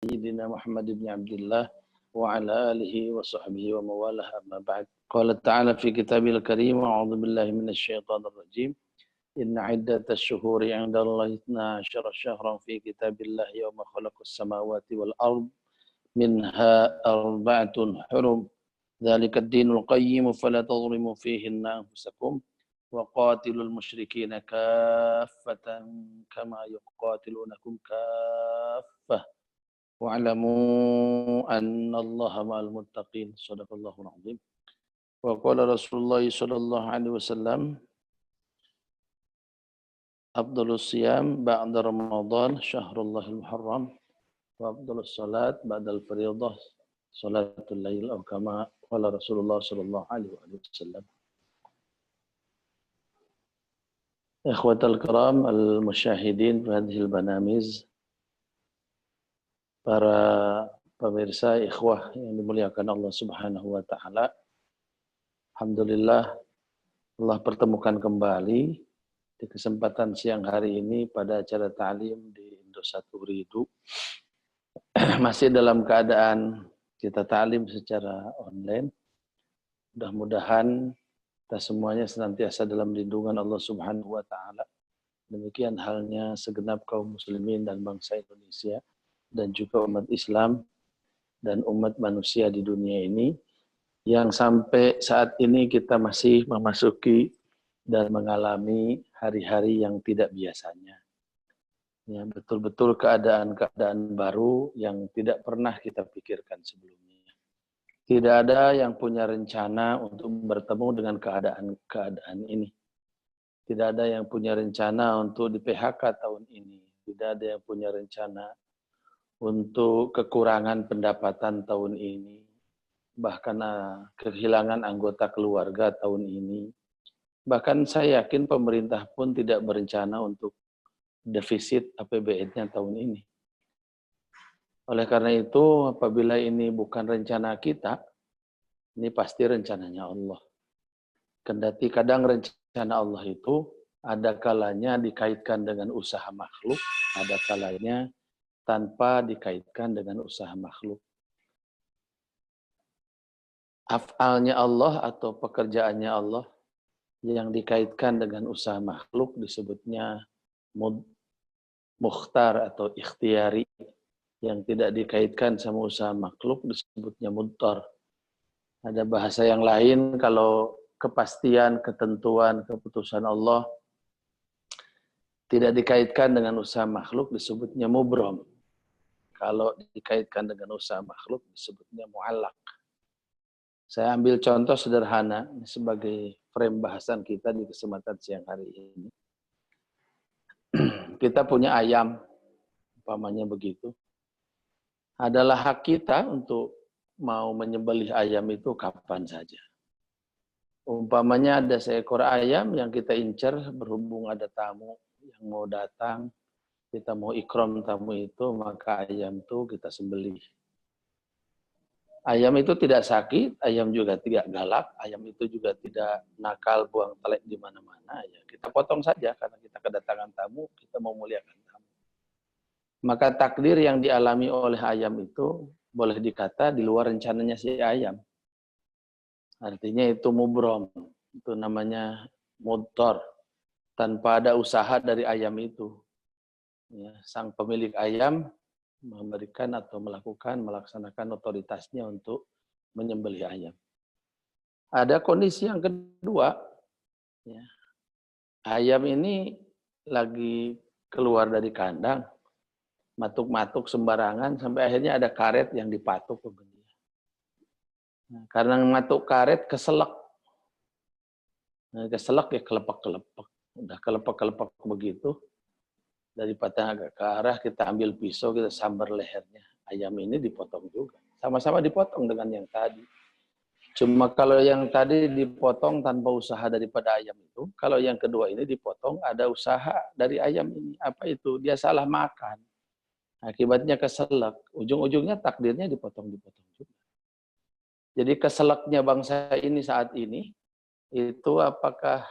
سيدنا محمد بن عبد الله وعلى آله وصحبه وموالاه أما بعد. قال تعالى في كتابه الكريم: أعوذ بالله من الشيطان الرجيم. إن عدة الشهور عند الله 12 شهرا في كتاب الله يوم خلق السماوات والأرض منها أربعة حرم ذلك الدين القيم فلا تظلموا فيهن أنفسكم وقاتلوا المشركين كافة كما يقاتلونكم كافة واعلموا أن الله مع المتقين. صدق الله العظيم. وقال رسول الله صلى الله عليه وسلم: أفضل الصيام بعد رمضان شهر الله المحرم وأفضل الصلاة بعد الفريضة صلاة الليل أو كما قال رسول الله صلى الله عليه وسلم. Ikhwatal kiram al-musyahidin fi hadhil banamiz, para pemirsa ikhwah yang dimuliakan Allah Subhanahu wa taala. Alhamdulillah Allah pertemukan kembali di kesempatan siang hari ini pada acara ta'lim di Indosat Uridu. Masih dalam keadaan kita ta'lim secara online. Mudah-mudahan kita semuanya senantiasa dalam lindungan Allah Subhanahu wa taala. Demikian halnya segenap kaum muslimin dan bangsa Indonesia dan juga umat Islam dan umat manusia di dunia ini yang sampai saat ini kita masih memasuki dan mengalami hari-hari yang tidak biasanya. Ya, betul-betul keadaan-keadaan baru yang tidak pernah kita pikirkan sebelumnya. Tidak ada yang punya rencana untuk bertemu dengan keadaan ini. Tidak ada yang punya rencana untuk di PHK tahun ini. Tidak ada yang punya rencana untuk kekurangan pendapatan tahun ini. Bahkan kehilangan anggota keluarga tahun ini. Bahkan saya yakin pemerintah pun tidak berencana untuk defisit APBN-nya tahun ini. Oleh karena itu, apabila ini bukan rencana kita, ini pasti rencananya Allah. Kendati kadang rencana Allah itu ada kalanya dikaitkan dengan usaha makhluk, ada kalanya tanpa dikaitkan dengan usaha makhluk. Af'alnya Allah atau pekerjaannya Allah yang dikaitkan dengan usaha makhluk disebutnya mukhtar atau ikhtiyari. Yang tidak dikaitkan sama usaha makhluk disebutnya mudtar. Ada bahasa yang lain kalau kepastian, ketentuan, keputusan Allah tidak dikaitkan dengan usaha makhluk disebutnya mubrom. Kalau dikaitkan dengan usaha makhluk disebutnya mu'allaq. Saya ambil contoh sederhana sebagai frame bahasan kita di kesempatan siang hari ini. Kita punya ayam, umpamanya begitu. Adalah hak kita untuk mau menyembelih ayam itu kapan saja. Umpamanya ada seekor ayam yang kita incar berhubung ada tamu yang mau datang, kita mau ikram tamu itu, maka ayam itu kita sembelih. Ayam itu tidak sakit, ayam juga tidak galak, ayam itu juga tidak nakal buang telek di mana-mana. Ya, kita potong saja karena kita kedatangan tamu, kita mau muliakan tamu. Maka takdir yang dialami oleh ayam itu boleh dikata di luar rencananya si ayam. Artinya itu mubrom, itu namanya mudtar, tanpa ada usaha dari ayam itu. Ya, sang pemilik ayam memberikan atau melaksanakan otoritasnya untuk menyembelih ayam. Ada kondisi yang kedua, ya, ayam ini lagi keluar dari kandang, matuk-matuk sembarangan, sampai akhirnya ada karet yang dipatuk ke dia. Nah, karena matuk karet keselak. Nah, keselak ya kelepek-kelepek. Udah kelepek-kelepek begitu, daripada agak ke arah, kita ambil pisau, kita sambar lehernya. Ayam ini dipotong juga. Sama-sama dipotong dengan yang tadi. Cuma kalau yang tadi dipotong tanpa usaha daripada ayam itu, kalau yang kedua ini dipotong ada usaha dari ayam ini. Apa itu? Dia salah makan. Akibatnya keselak. Ujung-ujungnya takdirnya dipotong-dipotong juga. Jadi keselaknya bangsa ini saat ini, itu apakah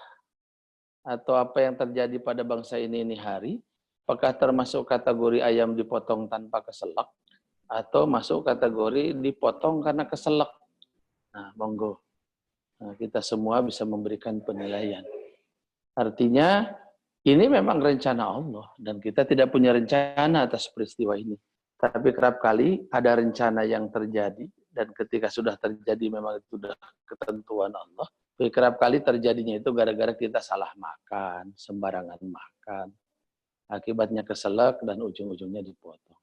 atau apa yang terjadi pada bangsa ini hari, apakah termasuk kategori ayam dipotong tanpa keselak? atau masuk kategori dipotong karena keselak. Nah, monggo. Nah, kita semua bisa memberikan penilaian. Artinya, ini memang rencana Allah dan kita tidak punya rencana atas peristiwa ini. Tapi kerap kali ada rencana yang terjadi dan ketika sudah terjadi memang itu sudah ketentuan Allah. Tapi kerap kali terjadinya itu gara-gara kita salah makan, sembarangan makan. Akibatnya keselak dan ujung-ujungnya dipotong.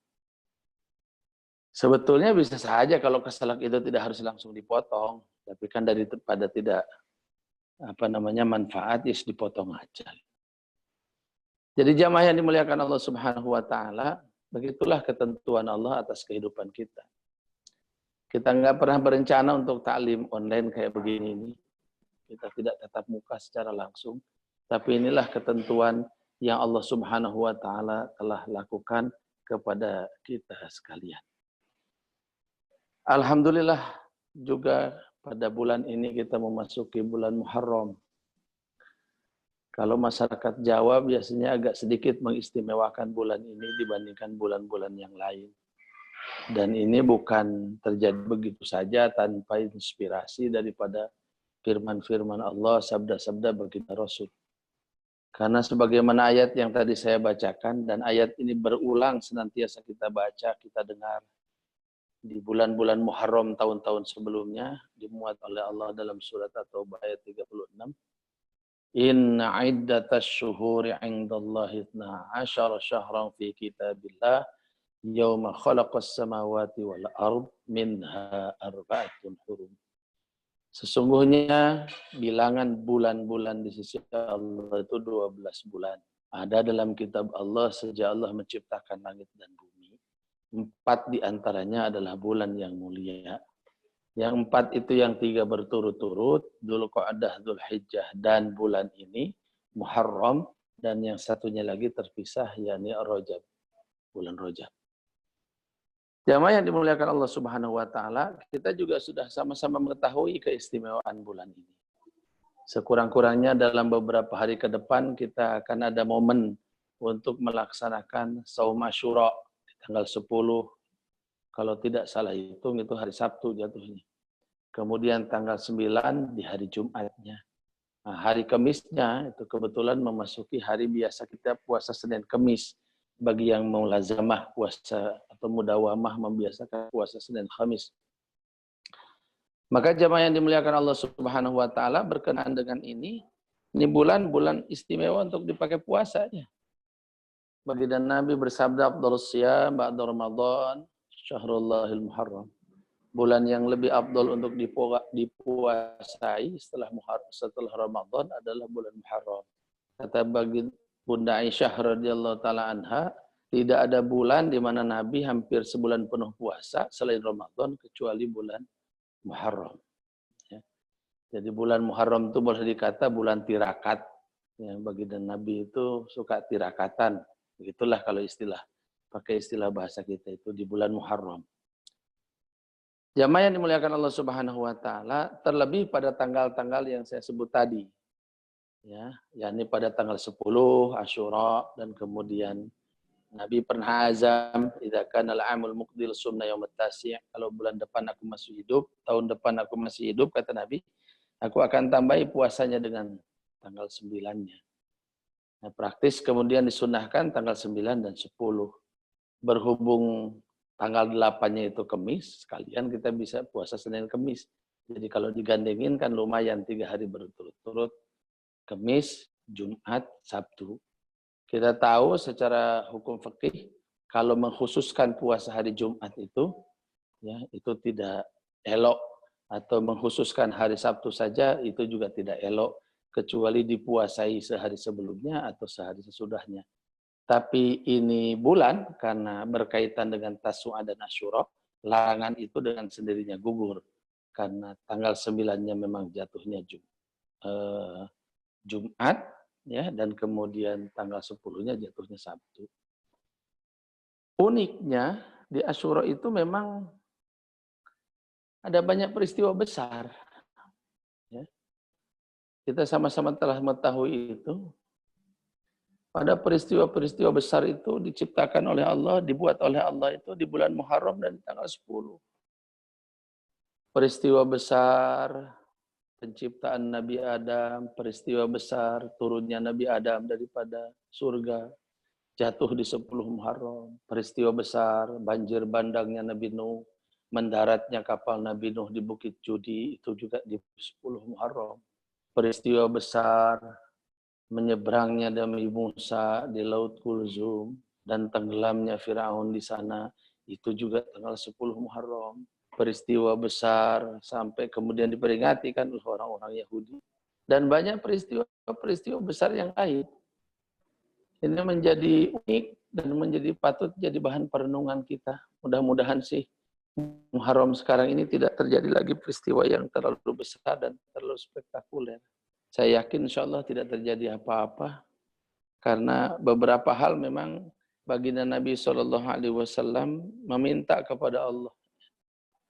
Sebetulnya bisa saja kalau keselak itu tidak harus langsung dipotong, tapi kan daripada tidak manfaat, dipotong aja. Jadi jamaah yang dimuliakan Allah Subhanahu wa taala, begitulah ketentuan Allah atas kehidupan kita. Kita nggak pernah berencana untuk taklim online kayak begini ini. Kita tidak tatap muka secara langsung, tapi inilah ketentuan yang Allah Subhanahu wa taala telah lakukan kepada kita sekalian. Alhamdulillah juga pada bulan ini kita memasuki bulan Muharram. Kalau masyarakat Jawa biasanya agak sedikit mengistimewakan bulan ini dibandingkan bulan-bulan yang lain. Dan ini bukan terjadi begitu saja tanpa inspirasi daripada firman-firman Allah, sabda-sabda baginda Rasul. Karena sebagaimana ayat yang tadi saya bacakan, dan ayat ini berulang senantiasa kita baca, kita dengar. Di bulan-bulan Muharram tahun-tahun sebelumnya, dimuat oleh Allah dalam surat At-Taubah ayat 36. Inna iddatash syuhuri 'indallahi 12 syahran fi kitabillah yauma khalaqas samawati wal ard minha arba'atun hurum. Sesungguhnya bilangan bulan-bulan di sisi Allah itu 12 bulan. Ada dalam kitab Allah sejak Allah menciptakan langit dan bumi. 4 di antaranya adalah bulan yang mulia. Yang 4 itu yang 3 berturut-turut, Dzulqa'dah, Dzulhijjah, dan bulan ini, Muharram, dan yang satunya lagi terpisah, yakni Rajab, bulan Rajab. Jamaah yang dimuliakan Allah Subhanahu wa taala, kita juga sudah sama-sama mengetahui keistimewaan bulan ini. Sekurang-kurangnya dalam beberapa hari ke depan kita akan ada momen untuk melaksanakan Shaum Asyura di tanggal 10. Kalau tidak salah hitung itu hari Sabtu jatuhnya. Kemudian tanggal 9 di hari Jumatnya. Nah, hari Kamisnya itu kebetulan memasuki hari biasa kita puasa Senin Kamis. Bagi yang mau lazamah puasa atau mudawamah membiasakan puasa Senin Kamis. Maka jamaah yang dimuliakan Allah Subhanahu wa taala berkenaan dengan ini bulan-bulan istimewa untuk dipakai puasanya. Baginda Nabi bersabda, "Afdhalus shiyam ba'da Ramadan, Syahrullahil Muharram." Bulan yang lebih afdal untuk dipuasai setelah Ramadan adalah bulan Muharram. Kata Bunda Aisyah radhiyallahu taala anha, tidak ada bulan di mana Nabi hampir sebulan penuh puasa selain Ramadan kecuali bulan Muharram. Ya. Jadi bulan Muharram itu boleh dikata bulan tirakat. Ya, baginda Nabi itu suka tirakatan. Begitulah kalau pakai istilah bahasa kita itu di bulan Muharram. Jamaah yang dimuliakan Allah Subhanahu wa taala, terlebih pada tanggal-tanggal yang saya sebut tadi. Ya, yakni pada tanggal 10 Asyura dan kemudian Nabi pernah azam idza kana al-amul muqbil sumna yaum at-tasi', kalau bulan depan aku masih hidup, tahun depan aku masih hidup kata Nabi, aku akan tambahi puasanya dengan tanggal 9-nya. Nah, praktis kemudian disunahkan tanggal 9 dan 10. Berhubung tanggal 8-nya itu Kamis, sekalian kita bisa puasa Senin Kamis. Jadi kalau digandengin kan lumayan 3 hari berturut-turut, Kamis, Jumat, Sabtu. Kita tahu secara hukum fikih, kalau mengkhususkan puasa hari Jumat itu, ya itu tidak elok. Atau mengkhususkan hari Sabtu saja, itu juga tidak elok. Kecuali dipuasai sehari sebelumnya atau sehari sesudahnya. Tapi ini bulan karena berkaitan dengan Tasu'a dan Asyura, larangan itu dengan sendirinya gugur. Karena tanggal 9-nya memang jatuhnya Jumat, ya, dan kemudian tanggal 10-nya jatuhnya Sabtu. Uniknya di Asyura itu memang ada banyak peristiwa besar. Ya. Kita sama-sama telah mengetahui itu. Pada peristiwa-peristiwa besar itu diciptakan oleh Allah, dibuat oleh Allah itu di bulan Muharram dan di tanggal 10. Peristiwa besar penciptaan Nabi Adam, peristiwa besar turunnya Nabi Adam daripada surga, jatuh di 10 Muharram. Peristiwa besar banjir bandangnya Nabi Nuh, mendaratnya kapal Nabi Nuh di Bukit Judi, itu juga di 10 Muharram. Peristiwa besar menyeberangnya Nabi Musa di Laut Kulzum dan tenggelamnya Firaun di sana, itu juga tanggal 10 Muharram. Peristiwa besar sampai kemudian diperingati kan oleh orang-orang Yahudi. Dan banyak peristiwa-peristiwa besar yang lain. Ini menjadi unik dan menjadi patut jadi bahan perenungan kita. Mudah-mudahan sih Muharram sekarang ini tidak terjadi lagi peristiwa yang terlalu besar dan terlalu spektakuler. Saya yakin insya Allah tidak terjadi apa-apa. Karena beberapa hal memang baginda Nabi SAW meminta kepada Allah.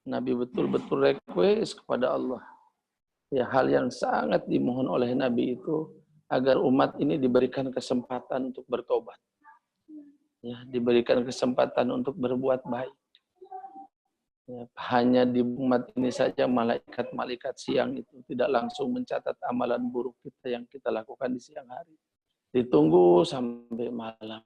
Nabi betul-betul request kepada Allah. Ya, hal yang sangat dimohon oleh Nabi itu agar umat ini diberikan kesempatan untuk bertobat. Ya, diberikan kesempatan untuk berbuat baik. Ya, hanya di umat ini saja malaikat-malaikat siang itu tidak langsung mencatat amalan buruk kita yang kita lakukan di siang hari. Ditunggu sampai malam.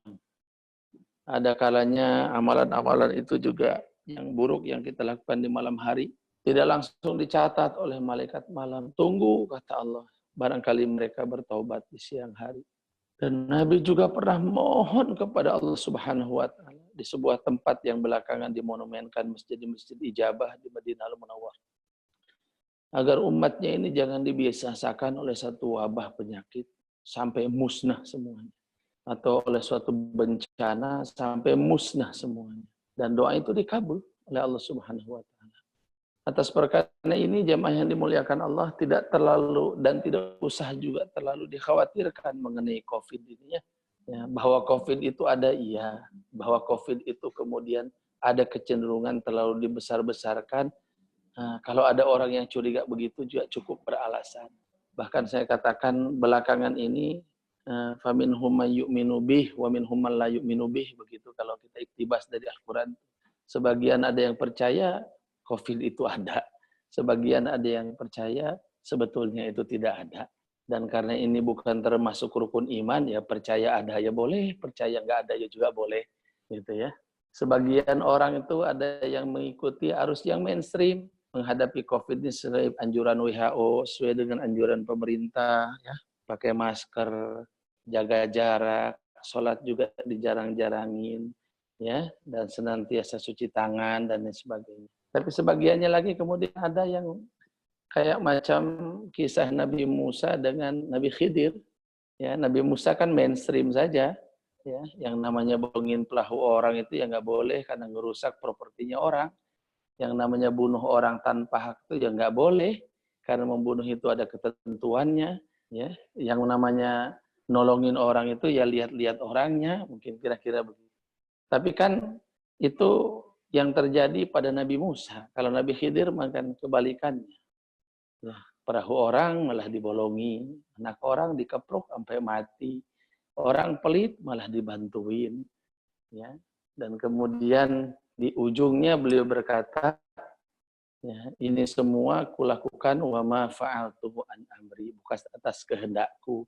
Ada kalanya amalan-amalan itu juga yang buruk yang kita lakukan di malam hari tidak langsung dicatat oleh malaikat malam. Tunggu, kata Allah. Barangkali mereka bertaubat di siang hari. Dan Nabi juga pernah mohon kepada Allah Subhanahu wa Ta'ala di sebuah tempat yang belakangan dimonumenkan masjid ijabah di Madinah Al-Munawwarah. Agar umatnya ini jangan dibiasakan oleh satu wabah penyakit sampai musnah semuanya. Atau oleh suatu bencana sampai musnah semuanya. Dan doa itu dikabul oleh Allah Subhanahu wa Ta'ala. Atas perkara ini jemaah yang dimuliakan Allah tidak terlalu dan tidak usah juga terlalu dikhawatirkan mengenai COVID ini ya. Bahwa COVID itu ada iya, bahwa COVID itu kemudian ada kecenderungan terlalu dibesar-besarkan. Nah, kalau ada orang yang curiga begitu juga cukup beralasan. Bahkan saya katakan belakangan ini faminhum may yu'minu bih wa minhum man la yu'minu bih, begitu kalau kita iktibas dari Al-Qur'an. Sebagian ada yang percaya COVID itu ada. Sebagian ada yang percaya sebetulnya itu tidak ada. Dan karena ini bukan termasuk rukun iman, ya percaya ada ya boleh, percaya nggak ada ya juga boleh. Gitu ya. Sebagian orang itu ada yang mengikuti arus yang mainstream, menghadapi COVID ini sesuai anjuran WHO, sesuai dengan anjuran pemerintah, ya, pakai masker, jaga jarak, sholat juga dijarang-jarangin, ya, dan senantiasa cuci tangan dan lain sebagainya. Tapi sebagiannya lagi kemudian ada yang kayak macam kisah Nabi Musa dengan Nabi Khidir. Ya, Nabi Musa kan mainstream saja, ya, yang namanya bohongin perahu orang itu ya nggak boleh karena ngerusak propertinya orang. Yang namanya bunuh orang tanpa hak itu ya nggak boleh karena membunuh itu ada ketentuannya. Ya, yang namanya nolongin orang itu ya lihat-lihat orangnya, mungkin kira-kira begitu. Tapi kan itu yang terjadi pada Nabi Musa. Kalau Nabi Khidir makan kebalikannya. Ya, perahu orang malah dibolongi, anak orang dikepruk sampai mati. Orang pelit malah dibantuin. Ya. Dan kemudian di ujungnya beliau berkata, ya, ini semua kulakukan wa ma fa'altuhu an amri, bukan atas kehendakku.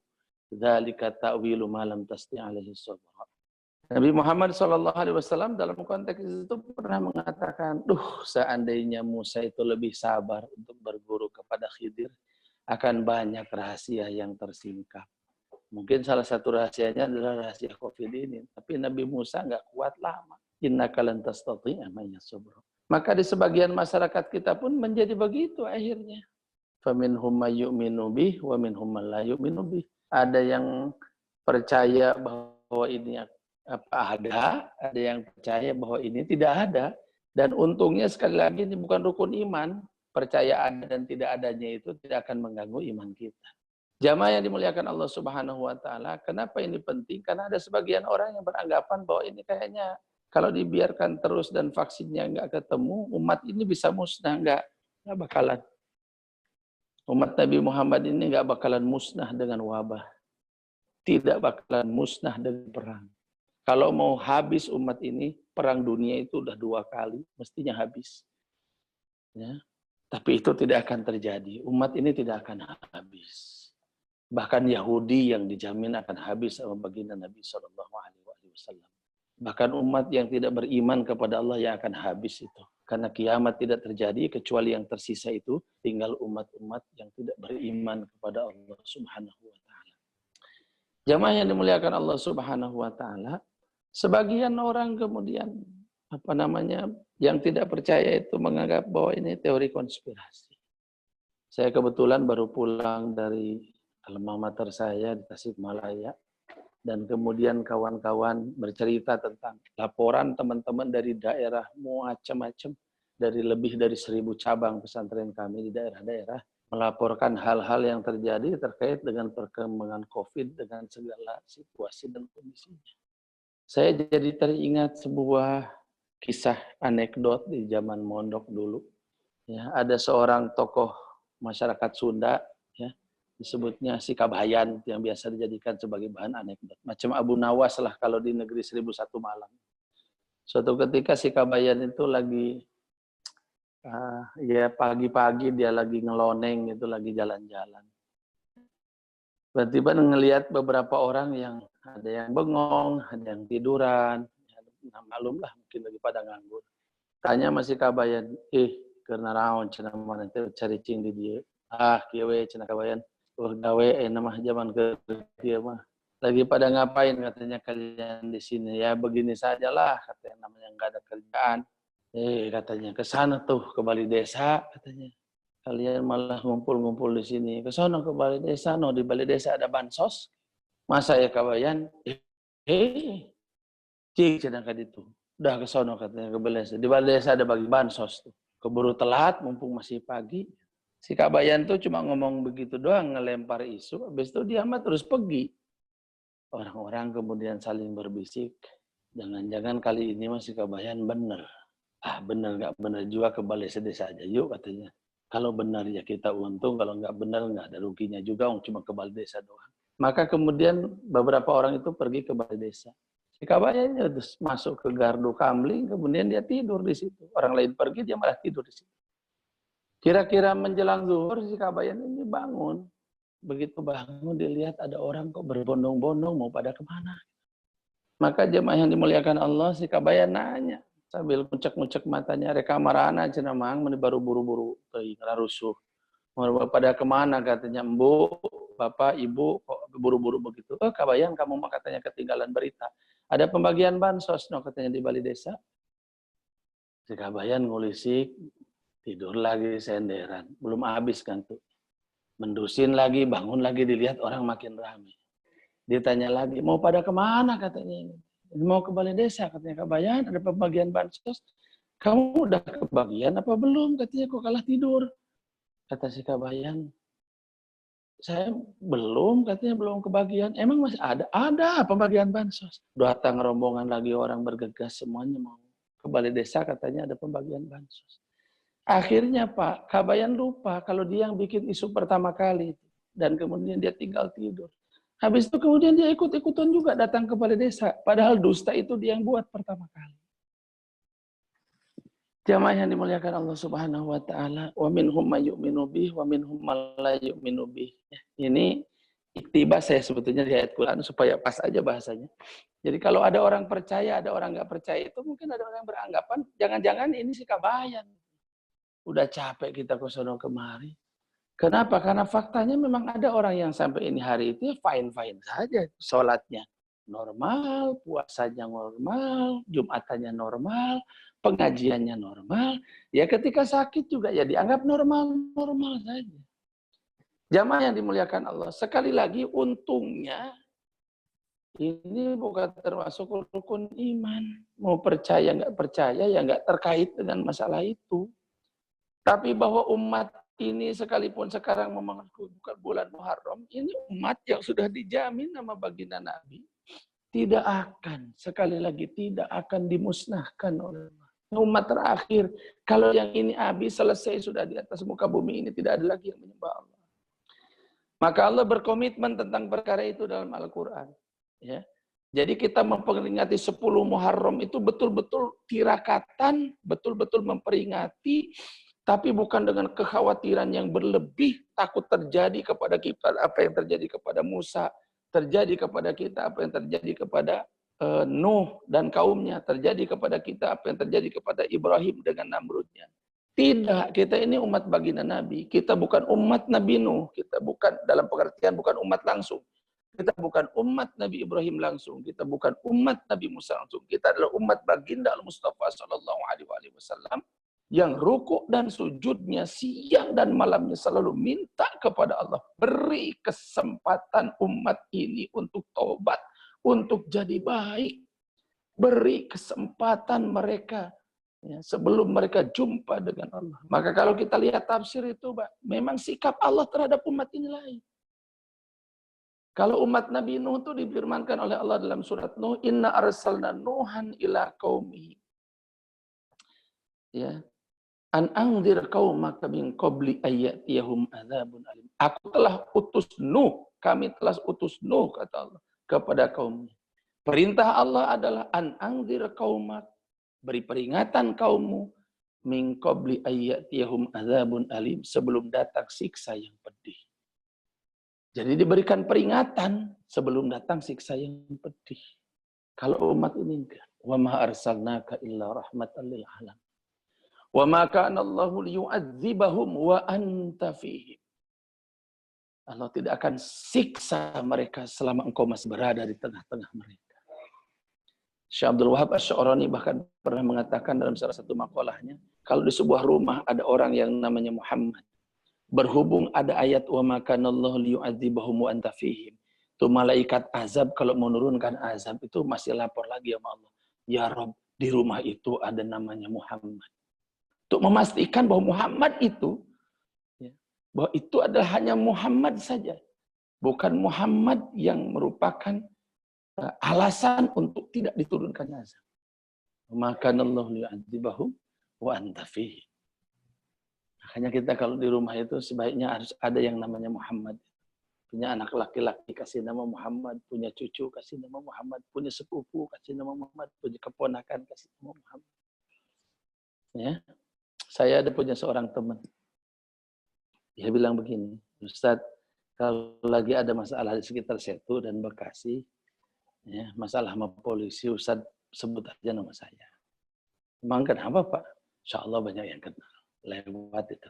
Dzalika ta'wilu ma lam tasti' alaihi sabra. Nabi Muhammad SAW dalam konteks itu pernah mengatakan, seandainya Musa itu lebih sabar untuk berguru kepada Khidir, akan banyak rahasia yang tersingkap. Mungkin salah satu rahasianya adalah rahasia COVID ini. Tapi Nabi Musa nggak kuat lama. Innaka lan tastati'a ma'a sabra. Maka di sebagian masyarakat kita pun menjadi begitu akhirnya. Faminhum may yu'minu bih wa minhum man la yu'minu bih. Ada yang percaya bahwa ini ada yang percaya bahwa ini tidak ada. Dan untungnya sekali lagi ini bukan rukun iman. Percaya ada dan tidak adanya itu tidak akan mengganggu iman kita. Jamaah yang dimuliakan Allah Subhanahu wa Ta'ala, kenapa ini penting? Karena ada sebagian orang yang beranggapan bahwa ini kayaknya kalau dibiarkan terus dan vaksinnya nggak ketemu, umat ini bisa musnah. Nggak bakalan. Umat Nabi Muhammad ini nggak bakalan musnah dengan wabah. tidak bakalan musnah dengan perang. Kalau mau habis umat ini, perang dunia itu udah 2 kali, mestinya habis. Ya. Tapi itu tidak akan terjadi. Umat ini tidak akan habis. Bahkan Yahudi yang dijamin akan habis sama baginda Nabi SAW. Bahkan umat yang tidak beriman kepada Allah yang akan habis itu. Karena kiamat tidak terjadi kecuali yang tersisa itu tinggal umat-umat yang tidak beriman kepada Allah Subhanahu wa taala. Jamaah yang dimuliakan Allah Subhanahu wa taala, sebagian orang kemudian yang tidak percaya itu menganggap bahwa ini teori konspirasi. Saya kebetulan baru pulang dari alma mater saya di Tasikmalaya, dan kemudian kawan-kawan bercerita tentang laporan teman-teman dari daerah macam-macam, dari lebih dari 1.000 cabang pesantren kami di daerah-daerah, melaporkan hal-hal yang terjadi terkait dengan perkembangan COVID dengan segala situasi dan kondisinya. Saya jadi teringat sebuah kisah anekdot di zaman mondok dulu. Ya, ada seorang tokoh masyarakat Sunda, ya, disebutnya si Kabayan, yang biasa dijadikan sebagai bahan anekdot. Macam Abu Nawas lah kalau di negeri 1001 Malam. Suatu ketika si Kabayan itu lagi, ya pagi-pagi dia lagi ngeloneng, itu lagi jalan-jalan. Tiba-tiba ngelihat beberapa orang yang ada yang bengong, ada yang tiduran, nah, malum lah mungkin lagi pada nganggur. Tanya masih Kabayan, karena raon cenah mana teh cari cing di dia. Kieu we cenah Kabayan, gawe nama zaman kerja mah. Lagi pada ngapain katanya kalian di sini? Ya begini sajalah katanya, namanya enggak ada kerjaan. Katanya ke sana tuh ke Balai Desa katanya. Kalian malah ngumpul-ngumpul di sini. Ke sana ke Balai Desa, di Balai Desa ada bansos. Masa ya Kabayan? Cing cenah ka ditu. Udah ke sono katanya ke Balai Desa. Di Balai Desa ada bagi bansos tuh. Keburu telat mumpung masih pagi. Si Kabayan tuh cuma ngomong begitu doang, ngelempar isu, habis itu dia mah terus pergi. Orang-orang kemudian saling berbisik, jangan-jangan kali ini masih Kabayan bener. Bener nggak bener juga ke Balai Desa aja yuk katanya. Kalau benar ya kita untung, kalau nggak benar nggak ada ruginya juga, cuma ke Balai Desa doang. Maka kemudian beberapa orang itu pergi ke Balai Desa. Si Kabayan terus masuk ke Gardu Kamling, kemudian dia tidur di situ. Orang lain pergi, dia malah tidur di situ. Kira-kira menjelang zuhur si Kabayan ini bangun. Begitu bangun dilihat ada orang kok berbondong-bondong mau pada kemana. Maka jemaah yang dimuliakan Allah, si Kabayan nanya sambil ngucek-ngucek matanya, reka marana cenah mang meni baru buru-buru teuing rusuh. Mau pada kemana katanya, Embu, Bapak, Ibu kok buru-buru begitu. Kabayan kamu mah katanya ketinggalan berita. Ada pembagian bansos katanya di Balai Desa. Si Kabayan ngulisik, tidur lagi senderan, belum habis kan tuh. Mendusin lagi, bangun lagi, dilihat orang makin ramai. Ditanya lagi, mau pada kemana katanya ini? Mau ke Balai Desa katanya, Kabayan ada pembagian bansos. Kamu udah kebagian apa belum? Katanya kok kalah tidur. Kata si Kabayan, saya belum, katanya belum kebagian. Emang masih ada? Ada pembagian bansos. Datang rombongan lagi orang bergegas semuanya mau ke Balai Desa, katanya ada pembagian bansos. Akhirnya Pak, Kabayan lupa kalau dia yang bikin isu pertama kali. Dan kemudian dia tinggal tidur. Habis itu kemudian dia ikut-ikutan juga datang ke Balai Desa. Padahal dusta itu dia yang buat pertama kali. Jamaah yang dimuliakan Allah Subhanahu wa taala, wa minhum may yu'minu bih wa minhum may la yu'minu bih. Ini iktibas saya sebetulnya di ayat Quran supaya pas aja bahasanya. Jadi kalau ada orang percaya, ada orang nggak percaya, itu mungkin ada orang yang beranggapan jangan-jangan ini si Kabayan. Udah capek kita ke sono kemari. Kenapa? Karena faktanya memang ada orang yang sampai ini hari itu fine-fine saja. Sholatnya normal, puasanya normal, jumatannya normal, pengajiannya normal. Ya ketika sakit juga ya dianggap normal-normal saja. Jamaah yang dimuliakan Allah. Sekali lagi untungnya ini bukan termasuk rukun iman. Mau percaya nggak percaya ya nggak terkait dengan masalah itu. Tapi bahwa umat ini sekalipun sekarang memasuki bulan Muharram, ini umat yang sudah dijamin nama baginda Nabi tidak akan, sekali lagi tidak akan dimusnahkan oleh Allah. Umat terakhir, kalau yang ini habis selesai sudah di atas muka bumi ini tidak ada lagi yang menyembah Allah. Maka Allah berkomitmen tentang perkara itu dalam Al-Quran. Ya. Jadi kita memperingati 10 Muharram itu betul-betul tirakatan, betul-betul memperingati, tapi bukan dengan kekhawatiran yang berlebih, takut terjadi kepada kita apa yang terjadi kepada Musa, terjadi kepada kita apa yang terjadi kepada Nuh dan kaumnya, terjadi kepada kita apa yang terjadi kepada Ibrahim dengan Namrudnya. Tidak, kita ini umat baginda Nabi. Kita bukan umat Nabi Nuh. Kita bukan, dalam pengertian bukan umat langsung. Kita bukan umat Nabi Ibrahim langsung. Kita bukan umat Nabi Musa langsung. Kita adalah umat baginda Al-Mustafa Sallallahu Alaihi Wasallam yang rukuk dan sujudnya siang dan malamnya selalu minta kepada Allah. Beri kesempatan umat ini untuk taubat, untuk jadi baik. Beri kesempatan mereka. Ya, sebelum mereka jumpa dengan Allah. Maka kalau kita lihat tafsir itu, Pak, memang sikap Allah terhadap umat ini lain. Kalau umat Nabi Nuh itu difirmankan oleh Allah dalam surat Nuh, Inna arsalna Nuhan ila qaumihi. Ya. An anzir qaumaka min qabli ayyatiyahum adzabun alim. Aku telah utus Nuh, kami telah utus Nuh kata Allah kepada kaumnya. Perintah Allah adalah an anzir qaumak, beri peringatan kaummu min qabli ayyatiyahum adzabun alim, sebelum datang siksa yang pedih. Jadi diberikan peringatan sebelum datang siksa yang pedih. Kalau umat ini enggak. Wa ma arsalnaka illa rahmatan lil alamin. Wa ma kana Allahu liyu'adzibahum wa anta fihim. Allah tidak akan siksa mereka selama engkau masih berada di tengah-tengah mereka. Syekh Abdul Wahab Asy-Sya'rani bahkan pernah mengatakan dalam salah satu makalahnya, kalau di sebuah rumah ada orang yang namanya Muhammad, berhubung ada ayat wa ma kana Allahu liyu'adzibahum wa anta fihim, itu malaikat azab kalau menurunkan azab itu masih lapor lagi sama Allah, ya Rabb, di rumah itu ada namanya Muhammad. Untuk memastikan bahwa Muhammad itu, bahwa itu adalah hanya Muhammad saja, bukan Muhammad yang merupakan alasan untuk tidak diturunkan azab. Maka Allah li'adzibahum wa anta fihi. Makanya kita kalau di rumah itu sebaiknya harus ada yang namanya Muhammad. Punya anak laki-laki kasih nama Muhammad, punya cucu kasih nama Muhammad, punya sepupu kasih nama Muhammad, punya keponakan kasih nama Muhammad. Ya. Saya ada punya seorang teman. Dia bilang begini, Ustadz, kalau lagi ada masalah di sekitar Setu dan Bekasi, ya, masalah sama polisi, Ustadz sebut aja nama saya. Emang kenapa Pak? Insya Allah banyak yang kenal. Lewat itu.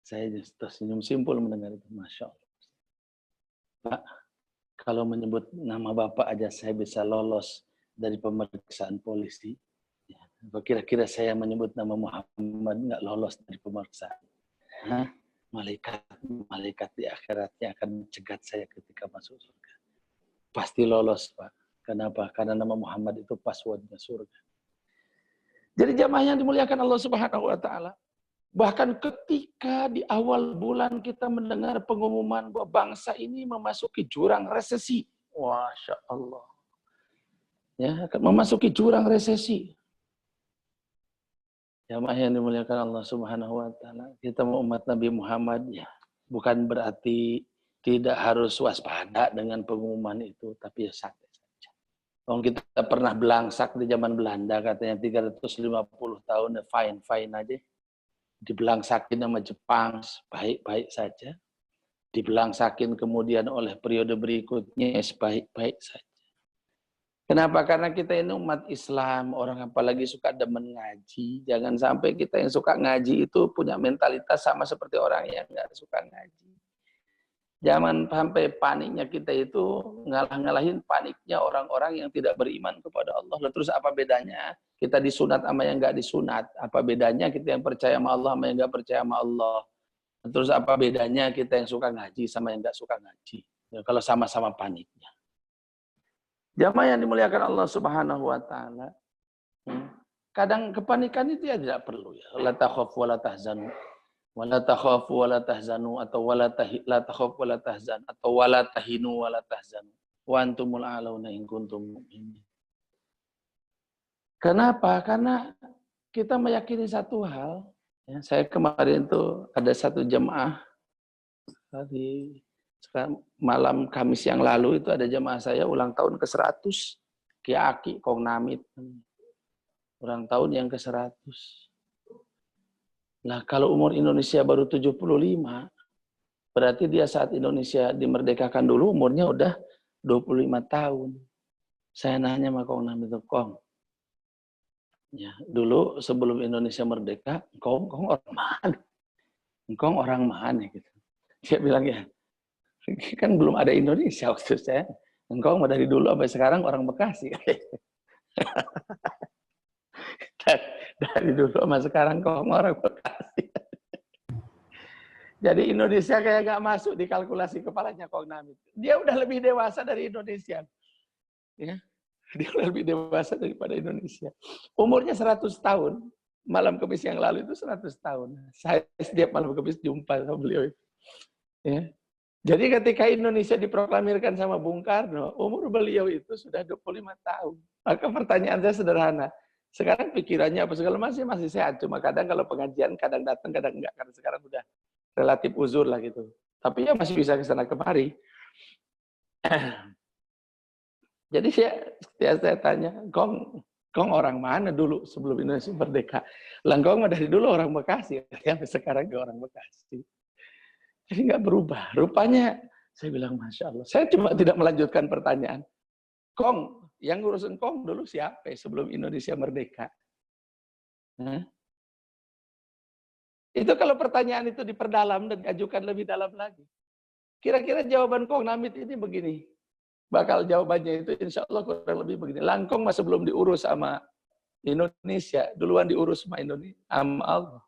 Saya tersenyum simpul mendengar itu. Masya Allah. Pak, kalau menyebut nama Bapak aja saya bisa lolos dari pemeriksaan polisi. Ya, kira-kira saya menyebut nama Muhammad nggak lolos dari pemeriksaan. Hah? Malaikat di akhiratnya akan mencegat saya ketika masuk surga. Pasti lolos, Pak. Kenapa? Karena nama Muhammad itu passwordnya surga. Jadi jamaah yang dimuliakan Allah Subhanahu wa taala, bahkan ketika di awal bulan kita mendengar pengumuman bahwa bangsa ini memasuki jurang resesi. Masya Allah. Ya, akan memasuki jurang resesi. Jamaah yang dimuliakan Allah Subhanahu wa taala, kita mau umat Nabi Muhammad ya, bukan berarti tidak harus waspada dengan pengumuman itu, tapi ya santai saja. Kalau kita pernah belangsak di zaman Belanda, katanya 350 tahun, ya fine aja. Dibelangsakin sama Jepang, baik-baik saja. Dibelangsakin kemudian oleh periode berikutnya, baik-baik saja. Kenapa? Karena kita ini umat Islam, orang apalagi suka demen ngaji. Jangan sampai kita yang suka ngaji itu punya mentalitas sama seperti orang yang nggak suka ngaji. Jangan sampai paniknya kita itu ngalah-ngalahin paniknya orang-orang yang tidak beriman kepada Allah. Lalu terus apa bedanya kita disunat sama yang nggak disunat? Apa bedanya kita yang percaya sama Allah sama yang nggak percaya sama Allah? Terus apa bedanya kita yang suka ngaji sama yang nggak suka ngaji? Ya, kalau sama-sama paniknya. Jamaah yang dimuliakan Allah Subhanahu wa taala. Kadang kepanikan itu ya tidak perlu ya. La takhafu wa la tahzanu. Wa la takhafu wa la tahzanu atau la takhafu wa la tahzan atau la tahinu wa la tahzanu. Wa antumul a'launa in kuntum mu'minin. Kenapa? Karena kita meyakini satu hal. Ya, saya kemarin itu ada satu jemaah Tadi sekarang malam Kamis yang lalu itu ada jamaah saya ulang tahun ke-100. Kiaki Kong Namit. Ulang tahun yang ke-100. Nah, kalau umur Indonesia baru 75, berarti dia saat Indonesia dimerdekakan dulu umurnya udah 25 tahun. Saya nanya sama Kong Namit, Kong, ya, dulu sebelum Indonesia merdeka, Kong orang mana? Kong orang mana gitu. Dia bilang, ya, kan belum ada Indonesia waktu saya. Engkau dari dulu sampai sekarang orang Bekasi. Dari dulu sama sekarang kau orang Bekasi. Jadi Indonesia kayak gak masuk di kalkulasi kepalanya Kong Namit. Dia udah lebih dewasa dari Indonesia. Ya, dia udah lebih dewasa daripada Indonesia. Umurnya 100 tahun. Malam Kamis yang lalu itu 100 tahun. Saya setiap malam Kamis jumpa sama beliau. Ya. Jadi ketika Indonesia diproklamirkan sama Bung Karno, umur beliau itu sudah 25 tahun. Maka pertanyaan saya sederhana. Sekarang pikirannya apa segala masih sehat. Cuma kadang kalau pengajian kadang datang, kadang enggak. Karena sekarang udah relatif uzur lah gitu. Tapi ya masih bisa ke sana kemari. Jadi saya tanya, Kong orang mana dulu sebelum Indonesia merdeka? Kong dari dulu orang Bekasi. Sampai sekarang ke orang Bekasi. Jadi nggak berubah. Rupanya, saya bilang, Masya Allah. Saya cuma tidak melanjutkan pertanyaan. Kong, yang ngurusin Kong dulu siapa sebelum Indonesia merdeka? Hah? Itu kalau pertanyaan itu diperdalam dan diajukan lebih dalam lagi. Kira-kira jawaban Kong Namit ini begini. Bakal jawabannya itu insya Allah kurang lebih begini. Langkong masih belum diurus sama Indonesia. Duluan diurus sama Indonesia. Sama Allah.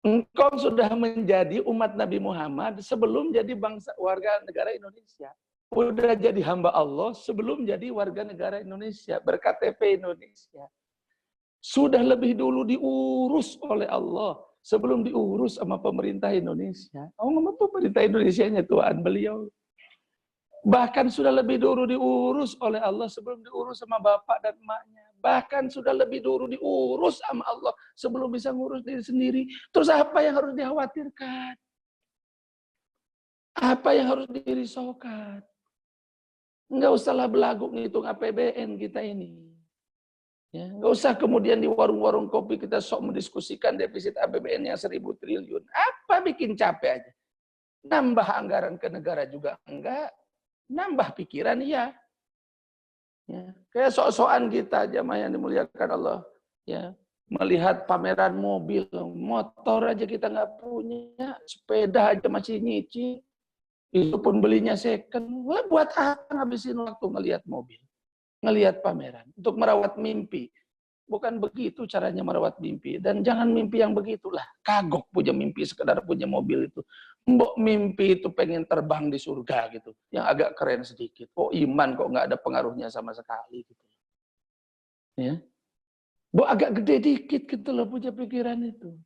Engkau sudah menjadi umat Nabi Muhammad sebelum jadi bangsa warga negara Indonesia. Udah jadi hamba Allah sebelum jadi warga negara Indonesia, berKTP Indonesia. Sudah lebih dulu diurus oleh Allah sebelum diurus sama pemerintah Indonesia. Oh, sama pemerintah Indonesia-nya Tuhan beliau. Bahkan sudah lebih dulu diurus oleh Allah sebelum diurus sama bapak dan emaknya. Bahkan sudah lebih dulu diurus sama Allah sebelum bisa ngurus diri sendiri. Terus apa yang harus dikhawatirkan? Apa yang harus dirisaukan? Enggak usahlah belagu ngitung APBN kita ini. Ya, enggak usah kemudian di warung-warung kopi kita sok mendiskusikan defisit APBN yang 1.000 triliun. Apa bikin capek aja? Nambah anggaran ke negara juga enggak. Nambah pikiran iya. Ya, kayak sok-sokan kita aja yang dimuliakan Allah. Ya, melihat pameran mobil, motor aja kita nggak punya, sepeda aja masih nyicil. Itu pun belinya second. Wah, buat apa ngabisin waktu ngelihat mobil, ngelihat pameran untuk merawat mimpi. Bukan begitu caranya merawat mimpi. Dan jangan mimpi yang begitulah. Kagok punya mimpi sekedar punya mobil itu. Mbok mimpi itu pengen terbang di surga gitu. Yang agak keren sedikit. Oh, iman kok nggak ada pengaruhnya sama sekali gitu. Ya. Mbok agak gede dikit gitu loh punya pikiran itu.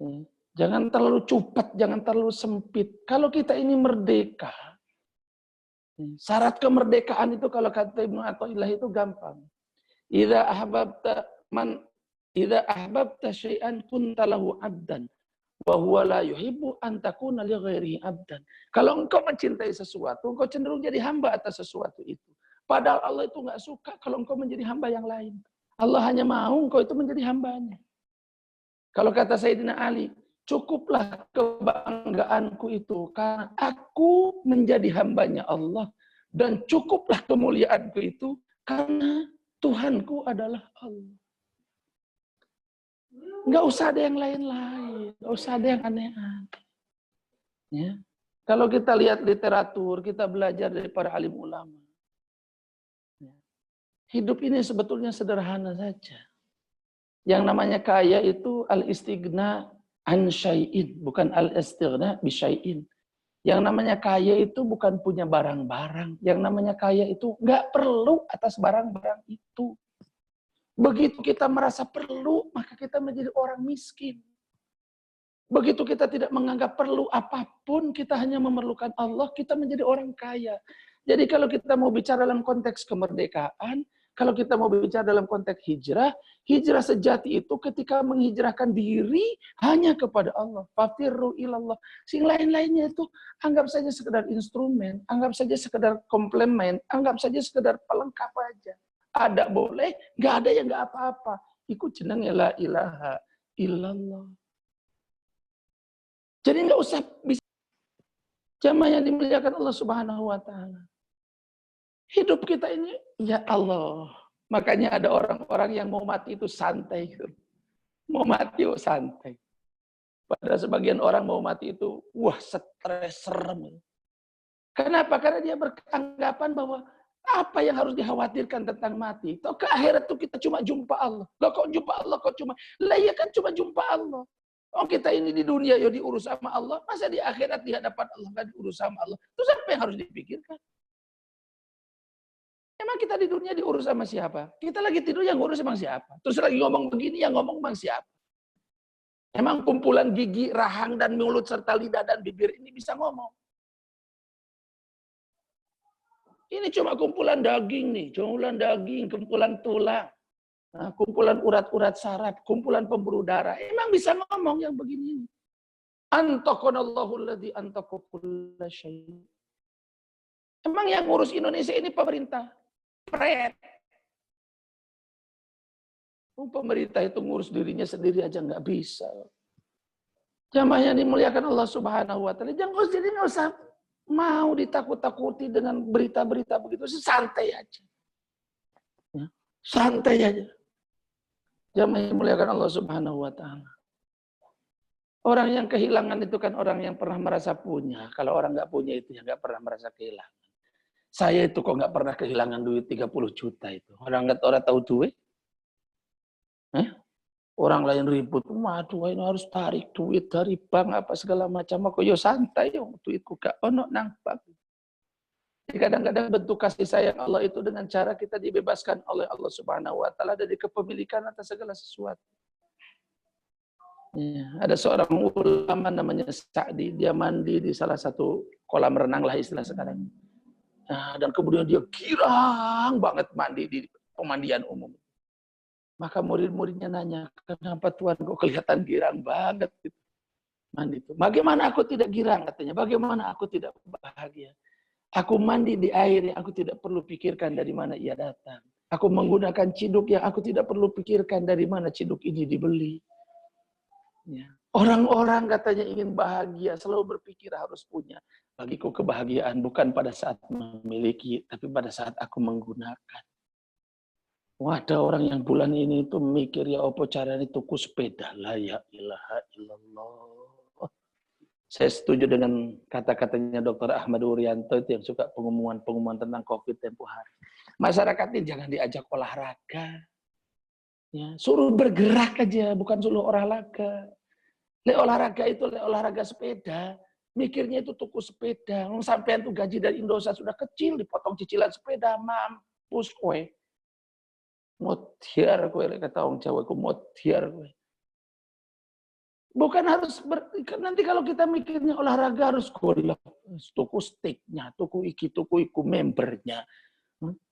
Ya. Jangan terlalu cepat, jangan terlalu sempit. Kalau kita ini merdeka, syarat kemerdekaan itu kalau kata Ibnu Athaillah itu gampang. Idza ahbabta syai'an kunta lahu 'abdan wa huwa la yuhibbu an takuna li ghairihi 'abdan. Kalau engkau mencintai sesuatu, engkau cenderung jadi hamba atas sesuatu itu. Padahal Allah itu enggak suka kalau engkau menjadi hamba yang lain. Allah hanya mau engkau itu menjadi hambanya. Kalau kata Sayyidina Ali, cukuplah kebanggaanku itu karena aku menjadi hambanya Allah, dan cukuplah kemuliaanku itu karena Tuhanku adalah Allah. Nggak usah ada yang lain-lain, nggak usah ada yang aneh-aneh. Ya. Kalau kita lihat literatur, kita belajar dari para alim ulama. Ya. Hidup ini sebetulnya sederhana saja. Yang namanya kaya itu al-istighna an syai'in, bukan al-istighna bi syai'in. Yang namanya kaya itu bukan punya barang-barang. Yang namanya kaya itu nggak perlu atas barang-barang itu. Begitu kita merasa perlu, maka kita menjadi orang miskin. Begitu kita tidak menganggap perlu apapun, kita hanya memerlukan Allah, kita menjadi orang kaya. Jadi kalau kita mau bicara dalam konteks kemerdekaan, Kalau kita mau bicara dalam konteks hijrah, hijrah sejati itu ketika menghijrahkan diri hanya kepada Allah. Fafirru ilallah. Sing lain-lainnya itu anggap saja sekedar instrumen, anggap saja sekedar komplement, anggap saja sekedar pelengkap aja. Ada boleh, nggak ada ya nggak apa-apa. Ikut jeneng la ilaha illallah. Jadi nggak usah bisa. Jamaah yang dimuliakan Allah Subhanahu wa Ta'ala. Hidup kita ini, ya Allah. Makanya ada orang-orang yang mau mati itu santai. Mau mati itu santai. Pada sebagian orang mau mati itu, wah stres, serem. Kenapa? Karena dia beranggapan bahwa apa yang harus dikhawatirkan tentang mati? Toh ke akhirat itu kita cuma jumpa Allah. Loh kok jumpa Allah? Kok cuma? Lah ya kan cuma jumpa Allah. Oh kita ini di dunia ya diurus sama Allah. Masa di akhirat di hadapan Allah kan diurus sama Allah? Terus apa yang harus dipikirkan? Emang kita di dunia diurus sama siapa? Kita lagi tidur yang ngurus emang siapa? Terus lagi ngomong begini yang ngomong emang siapa? Emang kumpulan gigi, rahang, dan mulut, serta lidah dan bibir ini bisa ngomong? Ini cuma kumpulan daging nih, kumpulan daging, kumpulan tulang, kumpulan urat-urat saraf, kumpulan pembuluh darah. Emang bisa ngomong yang begini? Antaqanallahu alladzi antaqa kulla syai'. Emang yang ngurus Indonesia ini pemerintah? Pret. Pemerintah itu ngurus dirinya sendiri aja nggak bisa. Jamaah yang dimuliakan Allah Subhanahu wa Ta'ala, jangan jadi nggak usah mau ditakut-takuti dengan berita-berita begitu, santai aja. Ya, santai aja. Jamaah yang dimuliakan Allah Subhanahu wa Ta'ala. Orang yang kehilangan itu kan orang yang pernah merasa punya. Kalau orang nggak punya itu ya nggak pernah merasa kehilangan. Saya itu kok nggak pernah kehilangan duit 30 juta itu. Orang tahu duit. Orang lain ribut, waduh ini harus tarik duit dari bank apa segala macam. Aku yo santai yo, duitku gak ono nang bank. Jadi kadang-kadang bentuk kasih sayang Allah itu dengan cara kita dibebaskan oleh Allah Subhanahu wa Ta'ala dari kepemilikan atas segala sesuatu. Ya, ada seorang ulama namanya Sa'di, dia mandi di salah satu kolam renang lah istilah sekarang. Nah, dan kemudian dia girang banget mandi di pemandian umum. Maka murid-muridnya nanya, kenapa Tuhan kok kelihatan girang banget gitu. Mandi itu. Bagaimana aku tidak girang katanya? Bagaimana aku tidak bahagia? Aku mandi di air yang aku tidak perlu pikirkan dari mana ia datang. Aku menggunakan ciduk yang aku tidak perlu pikirkan dari mana ciduk ini dibeli. Ya. Orang-orang katanya ingin bahagia, selalu berpikir harus punya. Bagiku kebahagiaan bukan pada saat memiliki, tapi pada saat aku menggunakan. Wah, ada orang yang bulan ini itu mikir ya apa caranya tuku sepeda. La ya ilaha illallah. Saya setuju dengan kata-katanya Dr. Ahmad Urianto itu yang suka pengumuman-pengumuman tentang COVID tempo hari. Masyarakat ini jangan diajak olahraga. Ya, suruh bergerak aja, bukan suruh olahraga. Olahraga itu olahraga sepeda. Mikirnya itu tuku sepeda. Sampai itu gaji dari Indosat sudah kecil, dipotong cicilan sepeda, mampus kowe. Motiar kowe kata orang Jawa, ku motiar kowe. Bukan harus nanti kalau kita mikirnya olahraga harus golek, tuku sticknya, tuku iku membernya.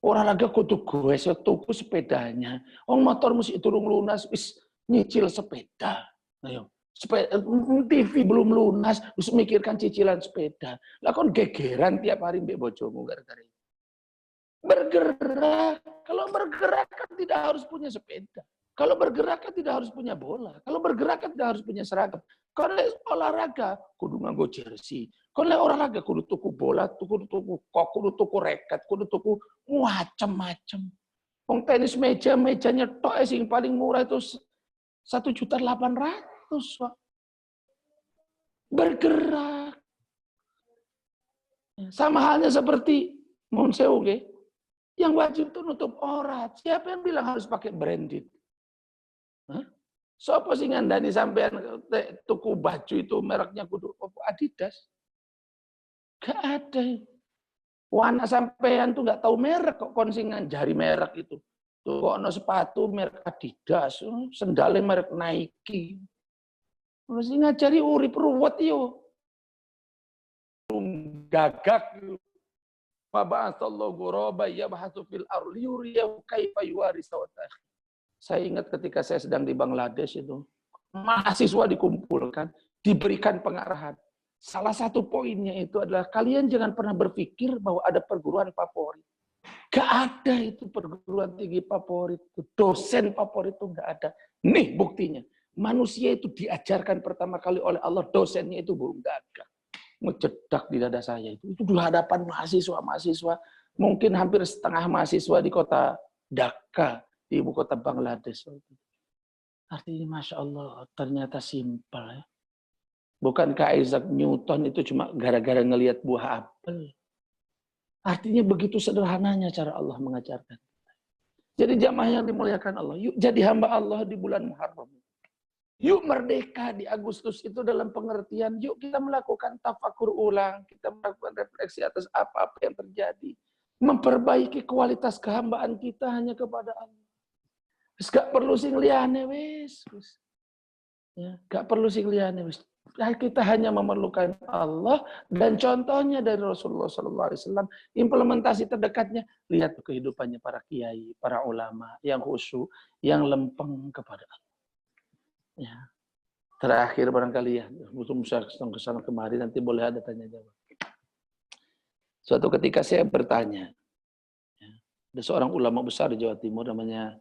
Olahraga kudu goes, tuku sepedanya. Motor mesti turun lunas, wis nyicil sepeda. Ayo. TV belum lunas, terus mikirkan cicilan sepeda. Lah kon gegeran tiap hari mbek bojomu gara-gara itu. Bergerak. Kalau bergerak kan tidak harus punya sepeda. Kalau bergerak kan tidak harus punya bola. Kalau bergerak kan tidak harus punya seragam. Kalau olahraga, kudu nganggo jersey. Kalau olahraga, kudu tuku bola, kudu tuku raket, kudu tuku macam-macam. Wong tenis mejanya tok sing paling murah itu 1.800.000. Bergerak. Sama halnya seperti Monsewu, yang wajib itu nutup aurat. Siapa yang bilang harus pakai branded? Sopo sing ngandani sampean tuku baju itu mereknya kudu Adidas? Gak ada. Anak sampean tuh nggak tahu merek kok konsingan jari merek itu. Tuh kok ono sepatu merek Adidas, sendalnya merek Nike. Mesti ngajari urip ruwet yo. Gagak. Faba'atsallahu ghuraban yabhatsu fil ardi yuriyahu kaifa yuwari sawata. Saya ingat ketika saya sedang di Bangladesh itu, mahasiswa dikumpulkan, diberikan pengarahan. Salah satu poinnya itu adalah kalian jangan pernah berpikir bahwa ada perguruan favorit. Gak ada itu perguruan tinggi favorit, dosen favorit itu gak ada. Nih buktinya, manusia itu diajarkan pertama kali oleh Allah, dosennya itu burung gagak. Ngejedak di dada saya itu di hadapan mahasiswa-mahasiswa, mungkin hampir setengah mahasiswa di kota Dhaka, di ibu kota Bangladesh. Artinya Masya Allah, ternyata simpel ya. Bukankah Isaac Newton itu cuma gara-gara ngelihat buah apel? Artinya begitu sederhananya cara Allah mengajarkan. Jadi jamaah yang dimuliakan Allah, yuk jadi hamba Allah di bulan Muharram. Yuk merdeka di Agustus itu dalam pengertian, yuk kita melakukan tafakur ulang, kita melakukan refleksi atas apa-apa yang terjadi. Memperbaiki kualitas kehambaan kita hanya kepada Allah. Gak perlu sing liyane wis. Ya, gak perlu sing liyane wis. Kita hanya memerlukan Allah dan contohnya dari Rasulullah SAW. Implementasi terdekatnya, lihat kehidupannya para kiai, para ulama yang khusyuk, yang lempeng kepada Allah. Ya. Terakhir barangkali ya, belum saya kesana kemari, nanti boleh ada tanya jawab. Suatu ketika saya bertanya, ya, ada seorang ulama besar di Jawa Timur namanya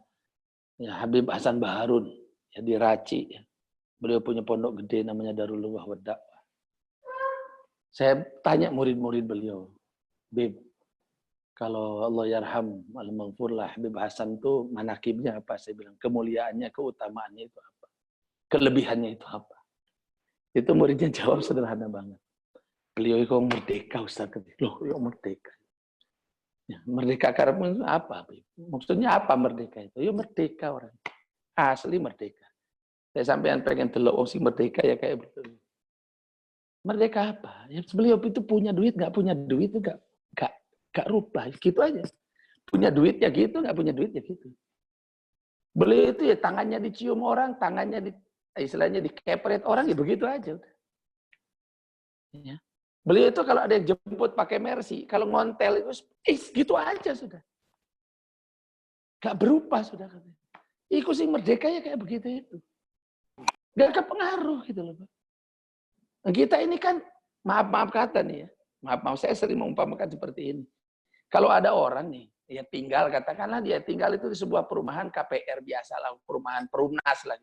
ya, Habib Hasan Baharun, ya, di Raci. Ya. Beliau punya pondok gede namanya Darul Luwah wa Dakwah. Saya tanya murid-murid beliau, Bib, kalau Allah yarham al-maghfurlah Habib Hasan itu manakibnya apa? Saya bilang, kemuliaannya, keutamaannya itu apa? Kelebihannya itu apa? Itu muridnya jawab sederhana banget. Beliau itu merdeka, Ustaz. Loh, ya merdeka. Ya, merdeka karena apa? Maksudnya apa merdeka itu? Ya merdeka orang. Asli merdeka. Saya sampean pengen delok si merdeka ya kayak betul. Merdeka apa? Ya, beliau itu punya duit, nggak punya duit itu nggak rubah. Gitu aja. Punya duit ya gitu, nggak punya duit ya gitu. Beliau itu ya tangannya dicium orang, tangannya istilahnya dikepret orang, ya begitu aja. Ya. Beliau itu kalau ada yang jemput pakai Mercy, kalau ngontel itu, gitu aja sudah. Gak berubah sudah. Ikut sih merdeka ya kayak begitu itu. Gak kepengaruh gitu loh. Nah, kita ini kan, maaf kata nih ya, maaf saya sering mengumpamakan seperti ini. Kalau ada orang nih, ya tinggal, katakanlah dia tinggal itu di sebuah perumahan KPR biasa lah, perumahan Perumnas lah.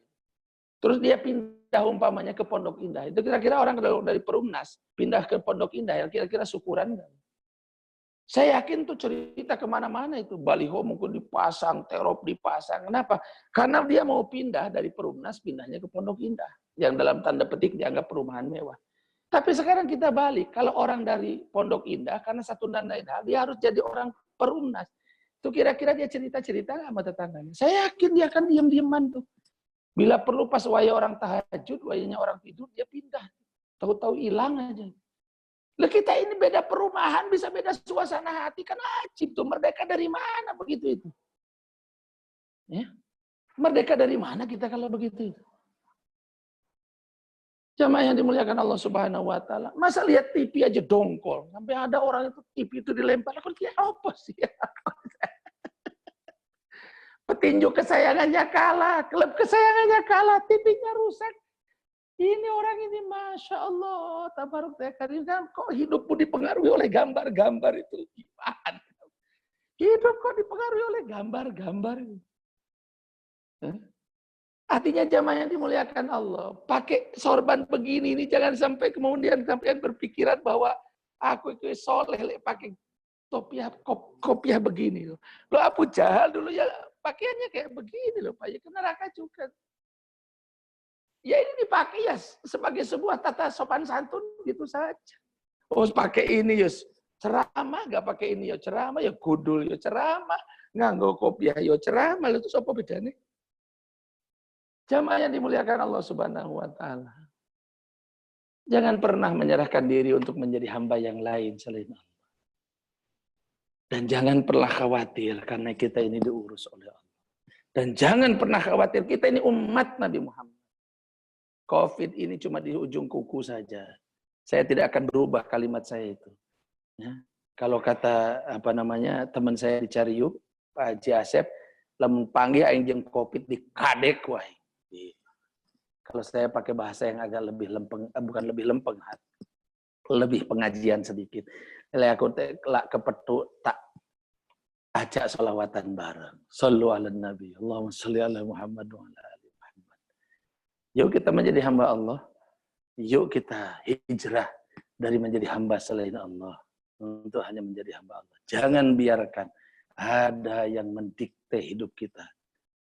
Terus dia pindah umpamanya ke Pondok Indah. Itu kira-kira orang dari Perumnas pindah ke Pondok Indah, ya kira-kira syukuran nggak? Saya yakin tuh cerita kemana-mana itu. Baliho mungkin dipasang, terop dipasang. Kenapa? Karena dia mau pindah dari Perumnas, pindahnya ke Pondok Indah. Yang dalam tanda petik dianggap perumahan mewah. Tapi sekarang kita balik. Kalau orang dari Pondok Indah, karena satu dan lain hal, dia harus jadi orang Perumnas. Itu kira-kira dia cerita-cerita nggak sama tetangganya? Saya yakin dia akan diam-diaman tuh. Bila perlu pas waya orang tahajud, wayanya orang tidur, dia pindah. Tahu-tahu hilang aja. Lah kita ini beda perumahan, bisa beda suasana hati. Kan ajib tuh, merdeka dari mana begitu itu? Ya. Merdeka dari mana kita kalau begitu? Jamaah yang dimuliakan Allah Subhanahu wa taala. Masa lihat TV aja dongkol. Sampai ada orang itu TV itu dilempar. Aku lihat apa sih? Petinju kesayangannya kalah, klub kesayangannya kalah, TV-nya rusak. Ini orang ini, Masya Allah, tabaruk tekarim, kan kok hidupmu dipengaruhi oleh gambar-gambar itu? Gimana? Hidup kok dipengaruhi oleh gambar-gambar itu? Artinya jamaah yang dimuliakan Allah, pakai sorban begini ini jangan sampai kemudian sampai berpikiran bahwa aku itu soleh pakai kopiah begini loh. Lo Abu Jahal dulu ya pakaiannya kayak begini loh Pak, ya ke neraka juga. Ya ini dipakai ya sebagai sebuah tata sopan santun gitu saja. Oh pakai ini ya ceramah, nggak pakai ini ya ceramah, ya gundul ya ceramah, nganggo kopiah ya ceramah, itu apa bedanya? Jamaah yang dimuliakan Allah Subhanahu wa taala. Jangan pernah menyerahkan diri untuk menjadi hamba yang lain selain Allah. Dan jangan pernah khawatir karena kita ini diurus oleh Allah. Dan jangan pernah khawatir, kita ini umat Nabi Muhammad. COVID ini cuma di ujung kuku saja. Saya tidak akan berubah kalimat saya itu. Ya. Kalau kata teman saya di Cariu, Pak Haji Asep, lamun panggil aing jeung Covid di kadek wae. Kalau saya pakai bahasa yang agak lebih lempeng, bukan lebih lempeng, lebih pengajian sedikit. Kalau aku kelak kepetu tak ajak sholawatan bareng. Sallu ala Nabi. Allahumma sholli ala Muhammad wa ala ali Muhammad. Yuk kita menjadi hamba Allah. Yuk kita hijrah dari menjadi hamba selain Allah untuk hanya menjadi hamba Allah. Jangan biarkan ada yang mendikte hidup kita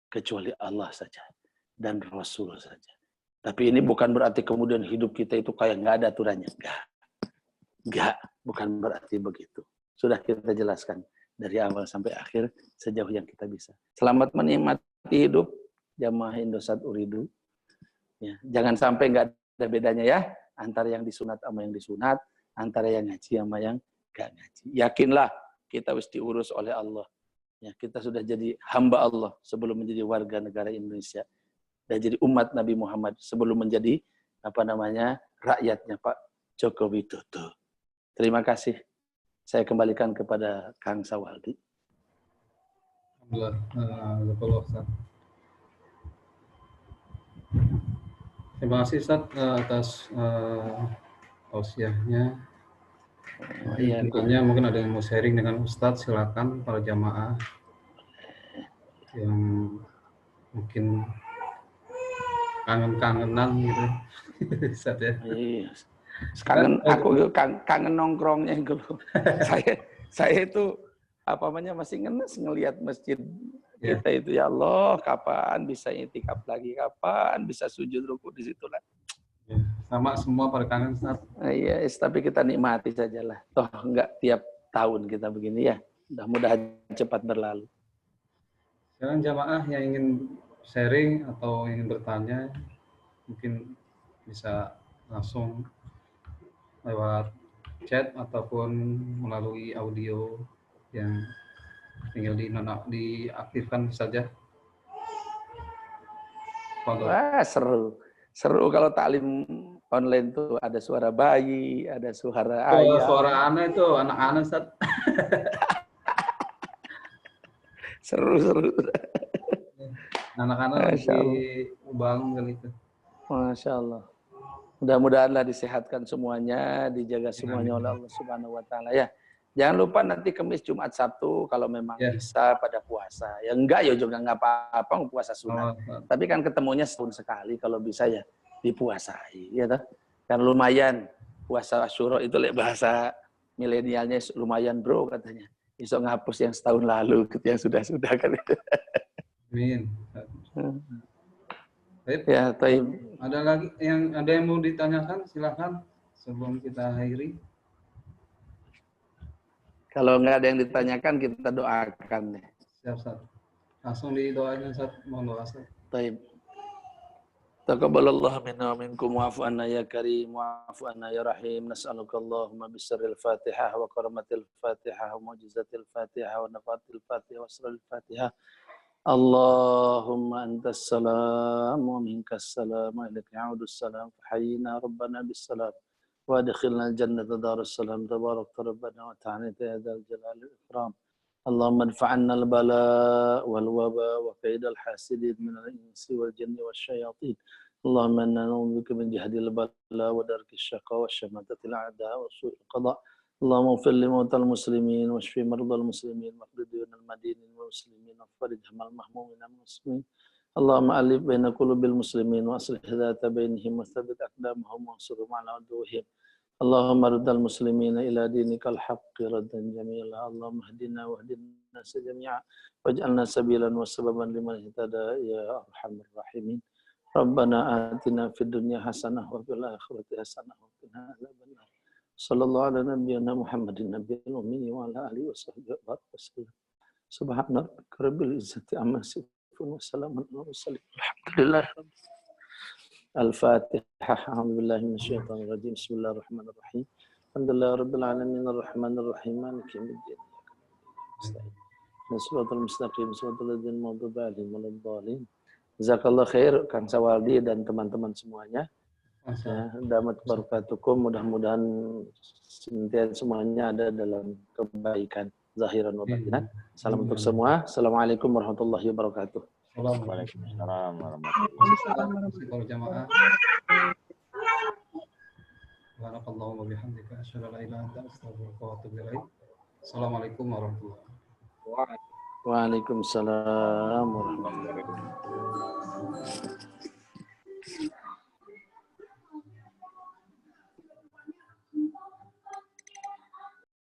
kecuali Allah saja dan Rasul saja. Tapi ini bukan berarti kemudian hidup kita itu kayak nggak ada aturannya. Enggak, bukan berarti begitu. Sudah kita jelaskan dari awal sampai akhir sejauh yang kita bisa. Selamat menikmati hidup jamaah Indosat Uridu. Ya, jangan sampai nggak ada bedanya ya antara yang disunat sama yang disunat, antara yang ngaji sama yang nggak ngaji. Yakinlah kita harus diurus oleh Allah. Ya, kita sudah jadi hamba Allah sebelum menjadi warga negara Indonesia dan jadi umat Nabi Muhammad sebelum menjadi rakyatnya Pak Joko Widodo. Terima kasih. Saya kembalikan kepada Kang Sawaldi. Alhamdulillah. Terima kasih Ustaz atas tausiahnya. Mungkin ada yang mau sharing dengan Ustaz, silakan para jamaah yang mungkin kangen-kangenan gitu. Ustaz ya. Iya. Kangen nongkrongnya gitu. saya itu masih ngenes ngelihat masjid kita itu, ya Allah, kapan bisa itikaf lagi, kapan bisa sujud ruku di situ lah. Ya, sama semua pada kangen Ustaz. Iya, tapi kita nikmati sajalah. Toh enggak tiap tahun kita begini ya. Mudah-mudahan cepat berlalu. Sekarang jamaah yang ingin sharing atau ingin bertanya mungkin bisa langsung lewat chat ataupun melalui audio yang tinggal diaktifkan saja. Wah, seru kalau taklim online tuh ada suara bayi, ada suara ayam. Suara anak itu anak-anak Ustaz. Seru. Anak-anak lagi bangun kali itu. Masya Allah. Mudah-mudahanlah disehatkan semuanya, dijaga semuanya oleh Allah Subhanahu Wa Taala ya. Jangan lupa nanti Kamis, Jumat, Sabtu kalau memang bisa pada puasa. Ya enggak ya juga enggak apa-apa puasa sunat. Tapi kan ketemunya setahun sekali kalau bisa ya dipuasai, ya toh. Kan lumayan puasa Asyura itu bahasa milenialnya lumayan bro katanya. Bisa ngapus yang setahun lalu yang sudah-sudah kan. Amin. Ya, Taib. Ada yang mau ditanyakan, silakan sebelum kita akhiri. Kalau nggak ada yang ditanyakan, kita doakan deh. Siap. Langsung didoain Ustaz, mohon doa Ustaz. Taib. Taqabbalallahu minna wa minkum wa'fu anna ya karim wa'fu anna ya rahim. Nas'alukallahumma bisirril Fatihah wa karamatil Fatihah wa mu'jizatil Fatihah wa nafatil Fatihah wa sirril Fatihah. Allahumma antas salam wa minkas salam wa ilaika ya'udus salam. Fahayyina rabbana bis salam. وادخلنا الجنة دار السلام تبارك ربنا وتعالى يا ذا الجلال والإكرام. اللهم ادفع عنا البلاء والوباء وكيد الحاسدين من الإنس والجن والشياطين. اللهم إنا نعوذ بك من جهد البلاء ودرك الشقاء وشماتة الأعداء وسوء القضاء. اللهم اغفر لموتى المسلمين واشف مرضى المسلمين واقض ديون المدينين والمسلمين وفرج هم المهمومين المسلمين. اللهم ألف بين قلوب المسلمين وأصلح ذات بينهم وثبت أقدامهم وانصرهم على عدوهم. اللهم رد المسلمين إلى دينك الحق ردا جميلا. اللهم اهدنا واهد الناس جميعا واجعلنا سبيلا وسببا لمن اهتدى يا أرحم الراحمين. ربنا آتنا في الدنيا حسنة وفي الآخرة حسنة وقنا عذاب النار. صلى الله على نبينا محمد النبي الأمي وعلى آله وصحبه وسلم. سبحان ربك رب العزة عما يصفون وسلام على المرسلين الحمد لله. الفاتحة. أعوذ بالله من الشيطان الرجيم. بسم الله الرحمن الرحيم. الحمد لله رب العالمين الرحمن الرحيم مالك يوم الدين. صراط المستقيم صراط الذين أنعمت عليهم غير المغضوب عليهم. Jazakallah khair Kang Sawaldi dan teman-teman semuanya. Ya, damat barakatukum, mudah-mudahan semuanya ada dalam kebaikan zahiran wa batinan. Salam untuk semua. Assalamualaikum warahmatullahi wabarakatuh. Waalaikumsalam warahmatullahi wabarakatuh. Jamaah. Barakallahu wa bihamdika asyhadu an la ilaha illa anta astaghfiruka wa atubu ilaik. Assalamualaikum warahmatullahi wabarakatuh. Waalaikumsalam warahmatullahi wabarakatuh.